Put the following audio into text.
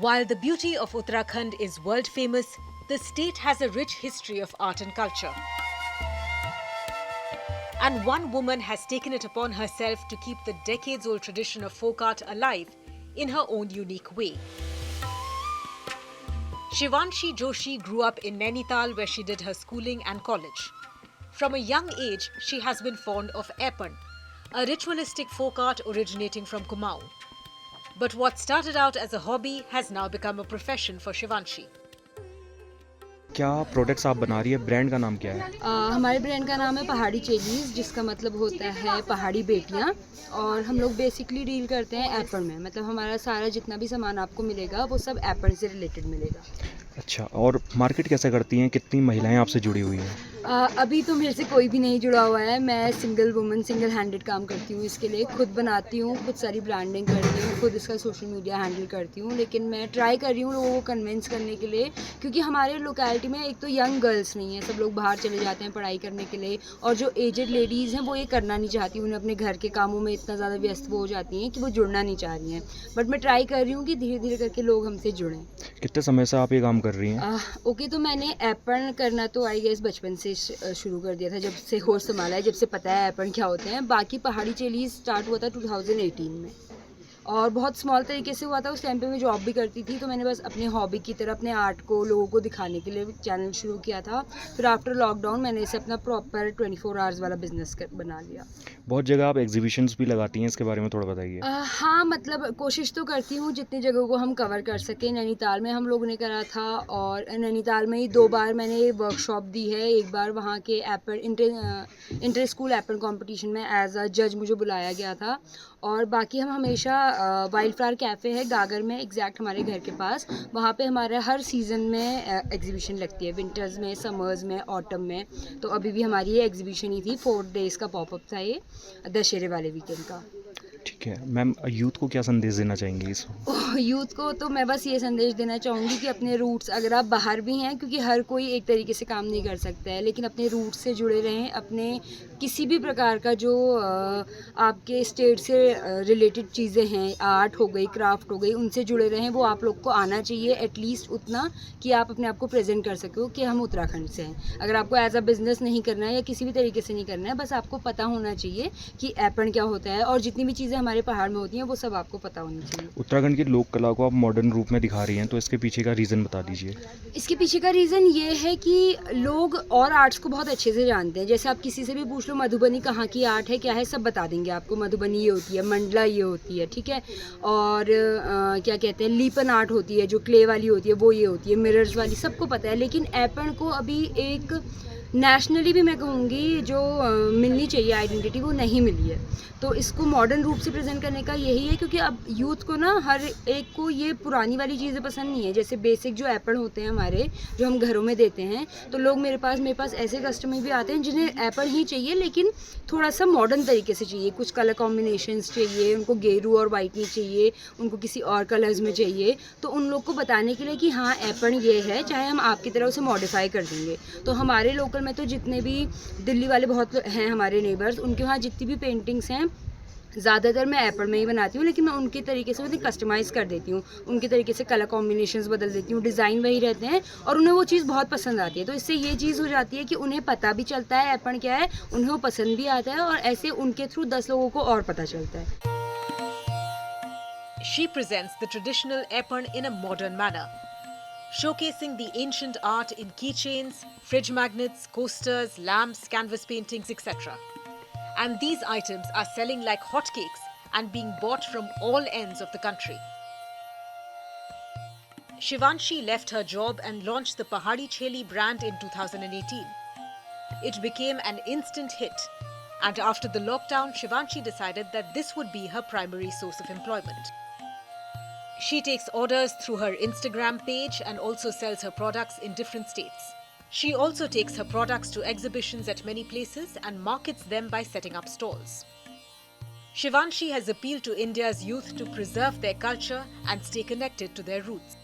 While the beauty of Uttarakhand is world famous, the state has a rich history of art and culture. And one woman has taken it upon herself to keep the decades-old tradition of folk art alive in her own unique way. Shivanshi Joshi grew up in Nainital, where she did her schooling and college. From a young age, she has been fond of Aipan, a ritualistic folk art originating from Kumaon. But what started out as a hobby has now become a profession for Shivanshi. क्या products आप बना रही है, brand का नाम क्या है? हमारे ब्रांड का नाम है पहाड़ी चेलीज, जिसका मतलब होता है पहाड़ी बेटियां। और हम लोग बेसिकली डील करते हैं एपन में, मतलब हमारा सारा जितना भी सामान आपको मिलेगा वो सब एपन से रिलेटेड मिलेगा। अच्छा, और मार्केट कैसे करती हैं? कितनी महिलाएं आपसे जुड़ी हुई हैं? अभी तो मेरे से कोई भी नहीं जुड़ा हुआ है। मैं सिंगल वुमन, सिंगल हैंडेड काम करती हूँ। इसके लिए खुद बनाती हूँ, खुद सारी ब्रांडिंग करती हूँ, खुद इसका सोशल मीडिया हैंडल करती हूँ। लेकिन मैं ट्राई कर रही हूँ लोगों को कन्विंस करने के लिए, क्योंकि हमारे लोकेलिटी में एक तो यंग गर्ल्स नहीं है, सब लोग बाहर चले जाते हैं पढ़ाई करने के लिए, और जो एजेड लेडीज़ हैं वो ये करना नहीं चाहती। उन्हें अपने घर के कामों में इतना ज़्यादा व्यस्त हो जाती हैं कि वो जुड़ना नहीं चाह रही हैं। बट मैं ट्राई कर रही हूँ कि धीरे धीरे करके लोग हमसे जुड़ें। कितने समय से आप ये काम कर रही हैं? ओके, तो मैंने एपन करना तो आई गेस बचपन से शुरू कर दिया था, जब से होश संभाला है, जब से पता है एपन क्या होते हैं। बाकी पहाड़ी चेलीज स्टार्ट हुआ था 2018 में, और बहुत स्मॉल तरीके से हुआ था। उस टाइम पे मैं जॉब भी करती थी, तो मैंने बस अपने हॉबी की तरह अपने आर्ट को लोगों को दिखाने के लिए चैनल शुरू किया था। फिर आफ्टर लॉकडाउन मैंने इसे अपना प्रॉपर 24 आवर्स वाला बिजनेस बना लिया। बहुत जगह आप एग्जीबिशंस भी लगाती हैं, इसके बारे में थोड़ा बताइए। हाँ, मतलब कोशिश तो करती हूँ जितनी जगहों को हम कवर कर सकें। नैनीताल में हम लोगों ने करा था, और नैनीताल में ही 2 बार मैंने वर्कशॉप दी है। एक बार वहाँ के open inter school open competition में एज अ जज मुझे बुलाया गया था। और बाकी हम हमेशा वाइल्ड फ्लावर कैफ़े है गागर में, एग्जैक्ट हमारे घर के पास, वहाँ पे हमारा हर सीज़न में एग्जीबिशन लगती है, विंटर्स में, समर्स में, ऑटम में। तो अभी भी हमारी ये एग्जीबिशन ही थी, 4 डेज़ का पॉपअप था ये, दशहरे वाले वीकेंड का। ठीक है मैम, यूथ को क्या संदेश देना चाहेंगी इस? यूथ को तो मैं बस ये संदेश देना चाहूँगी कि अपने रूट्स, अगर आप बाहर भी हैं, क्योंकि हर कोई एक तरीके से काम नहीं कर सकता है, लेकिन अपने रूट्स से जुड़े रहें। अपने किसी भी प्रकार का जो आपके स्टेट से रिलेटेड चीज़ें हैं, आर्ट हो गई, क्राफ्ट हो गई, उनसे जुड़े रहें। वो आप लोग को आना चाहिए एटलीस्ट उतना कि आप अपने आप को प्रेजेंट कर सको कि हम उत्तराखंड से हैं। अगर आपको एज अ बिज़नेस नहीं करना है या किसी भी तरीके से नहीं करना है, बस आपको पता होना चाहिए कि एपन क्या होता है, और जितनी भी चीज़ें हमारे पहाड़ में होती हैं वो सब आपको पता होनी चाहिए। उत्तराखंड की लोक कला को आप मॉडर्न रूप में दिखा रही हैं, तो इसके पीछे का रीज़न बता दीजिए। इसके पीछे का रीज़न ये है कि लोग और आर्ट्स को बहुत अच्छे से जानते हैं। जैसे आप किसी से भी पूछ लो मधुबनी कहाँ की आर्ट है, क्या है, सब बता देंगे आपको। मधुबनी ये होती है, मंडला ये होती है, ठीक है। और क्या कहते हैं, लीपन आर्ट होती है जो क्ले वाली होती है, वो ये होती है, मिरर्स वाली, सबको पता है। लेकिन एपन को अभी एक नेशनली भी मैं कहूँगी जो मिलनी चाहिए आइडेंटिटी, वो नहीं मिली है। तो इसको मॉडर्न रूप से प्रेजेंट करने का यही है, क्योंकि अब यूथ को ना हर एक को ये पुरानी वाली चीज़ें पसंद नहीं है। जैसे बेसिक जो एपन होते हैं हमारे, जो हम घरों में देते हैं, तो लोग मेरे पास ऐसे कस्टमर भी आते हैं जिन्हें एपन ही चाहिए, लेकिन थोड़ा सा मॉडर्न तरीके से चाहिए। कुछ कलर कॉम्बिनेशंस चाहिए उनको, गेरू और वाइट नहीं चाहिए उनको, किसी और कलर्स में चाहिए। तो उन लोग को बताने के लिए कि हाँ एपन ये है, चाहे हम आपकी तरह उसे मॉडिफाई कर देंगे। तो हमारे लोकल में तो जितने भी दिल्ली वाले बहुत हैं हमारे नेबर्स, उनके वहाँ जितनी भी पेंटिंग्स हैं ज़्यादातर मैं एपन में ही बनाती हूँ, लेकिन मैं उनके तरीके से उन्हें कस्टमाइज़ कर देती हूँ। उनके तरीके से कलर कॉम्बिनेशंस बदल देती हूँ, डिज़ाइन वही रहते हैं, और उन्हें वो चीज़ बहुत पसंद आती है। तो इससे ये चीज़ हो जाती है कि उन्हें पता भी चलता है एपन क्या है, उन्हें वो पसंद भी आता है, और ऐसे उनके थ्रू 10 लोगों को और पता चलता है। She presents the traditional Aipan in a modern manner, showcasing the ancient art in keychains, fridge magnets, coasters, lamps, canvas paintings, etc. And these items are selling like hotcakes and being bought from all ends of the country. Shivanshi left her job and launched the Pahari Cheli brand in 2018. It became an instant hit, and after the lockdown, Shivanshi decided that this would be her primary source of employment. She takes orders through her Instagram page and also sells her products in different states. She also takes her products to exhibitions at many places and markets them by setting up stalls. Shivanshi has appealed to India's youth to preserve their culture and stay connected to their roots.